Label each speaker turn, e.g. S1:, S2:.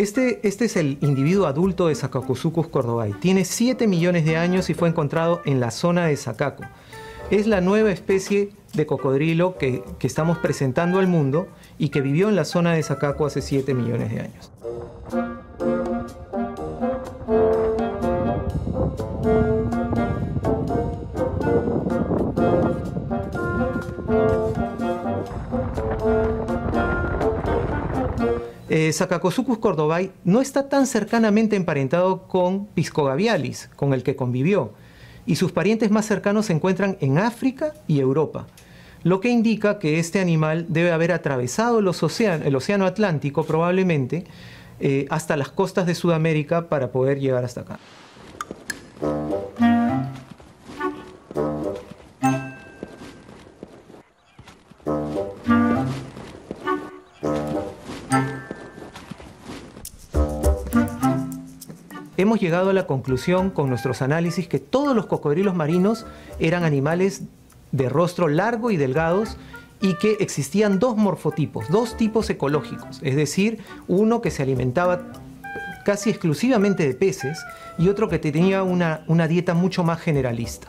S1: Este es el individuo adulto de Sakakosuchus cordobai. Tiene 7 millones de años y fue encontrado en la zona de Sakako. Es la nueva especie de cocodrilo que estamos presentando al mundo y que vivió en la zona de Sakako hace 7 millones de años. Sakakosuchus cordobai no está tan cercanamente emparentado con Piscogavialis, con el que convivió, y sus parientes más cercanos se encuentran en África y Europa, lo que indica que este animal debe haber atravesado el océano Atlántico probablemente hasta las costas de Sudamérica para poder llegar hasta acá. Hemos llegado a la conclusión con nuestros análisis que todos los cocodrilos marinos eran animales de rostro largo y delgados y que existían dos morfotipos, dos tipos ecológicos, es decir, uno que se alimentaba casi exclusivamente de peces y otro que tenía una dieta mucho más generalista.